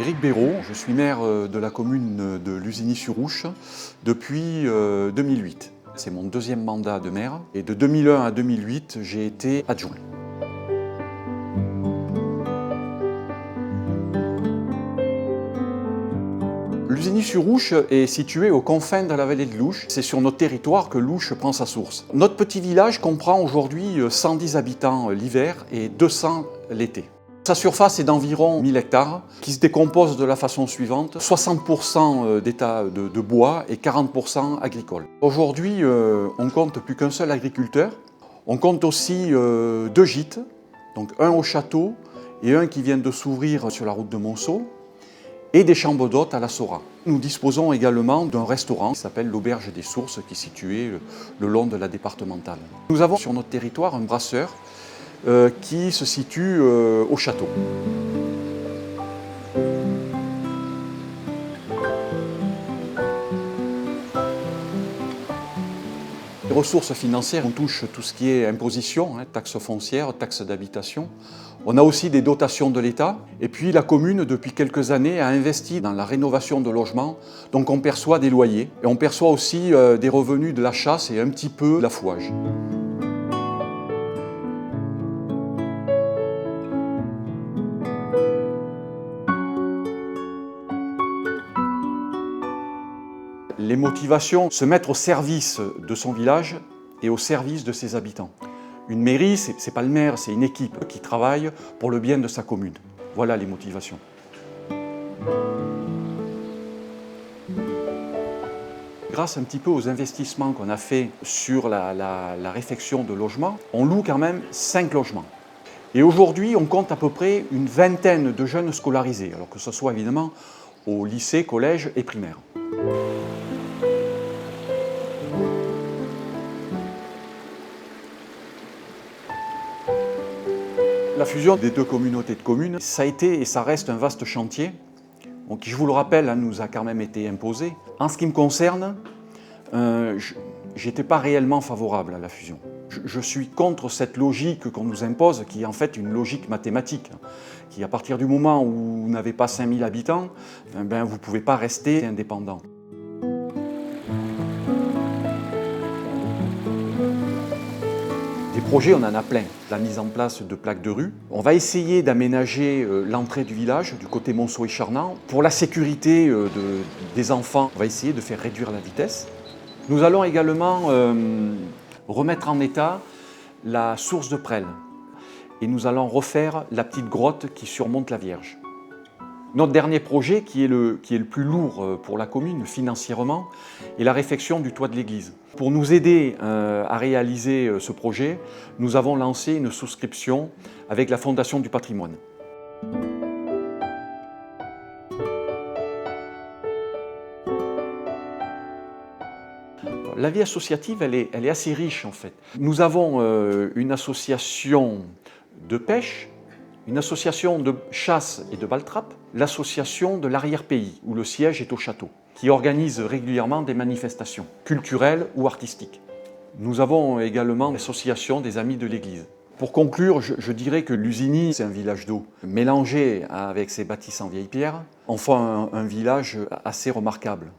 Éric Béraud, je suis maire de la commune de Lussigny-sur-Ouche depuis 2008. C'est mon deuxième mandat de maire et de 2001 à 2008, j'ai été adjoint. Lussigny-sur-Ouche est situé aux confins de la vallée de l'Ouche. C'est sur notre territoire que l'Ouche prend sa source. Notre petit village comprend aujourd'hui 110 habitants l'hiver et 200 l'été. Sa surface est d'environ 1000 hectares, qui se décompose de la façon suivante. 60% d'état de bois et 40% agricole. Aujourd'hui, on compte plus qu'un seul agriculteur. On compte aussi 2 gîtes, donc un au château et un qui vient de s'ouvrir sur la route de Monceau, et des chambres d'hôtes à la Sora. Nous disposons également d'un restaurant qui s'appelle l'Auberge des Sources, qui est situé le long de la départementale. Nous avons sur notre territoire un brasseur qui se situe au château. Les ressources financières, on touche tout ce qui est imposition, taxes foncières, taxes d'habitation. On a aussi des dotations de l'État. Et puis la commune, depuis quelques années, a investi dans la rénovation de logements. Donc on perçoit des loyers. Et on perçoit aussi des revenus de la chasse et un petit peu de l'affouage. Les motivations, se mettre au service de son village et au service de ses habitants. Une mairie, ce n'est pas le maire, c'est une équipe qui travaille pour le bien de sa commune. Voilà les motivations. Grâce un petit peu aux investissements qu'on a fait sur la réfection de logements, on loue quand même 5 logements. Et aujourd'hui, on compte à peu près une vingtaine de jeunes scolarisés, alors que ce soit évidemment au lycée, collège et primaire. La fusion des 2 communautés de communes, ça a été et ça reste un vaste chantier, qui, je vous le rappelle, nous a quand même été imposé. En ce qui me concerne, je n'étais pas réellement favorable à la fusion. Je suis contre cette logique qu'on nous impose, qui est en fait une logique mathématique, qui à partir du moment où vous n'avez pas 5000 habitants, vous ne pouvez pas rester indépendant. Des projets, on en a plein. La mise en place de plaques de rue. On va essayer d'aménager l'entrée du village, du côté Monceau et Charnant. Pour la sécurité des enfants, on va essayer de faire réduire la vitesse. Nous allons également remettre en état la source de Presles. Et nous allons refaire la petite grotte qui surmonte la Vierge. Notre dernier projet, qui est le plus lourd pour la commune financièrement, est la réfection du toit de l'église. Pour nous aider à réaliser ce projet, nous avons lancé une souscription avec la Fondation du patrimoine. La vie associative, elle est assez riche en fait. Nous avons une association de pêche, une association de chasse et de balle-trappe, l'association de l'arrière-pays, où le siège est au château, qui organise régulièrement des manifestations culturelles ou artistiques. Nous avons également l'association des Amis de l'Église. Pour conclure, je dirais que Lussigny, c'est un village d'eau. Mélangé avec ses bâtisses en vieille pierre, on fait un village assez remarquable.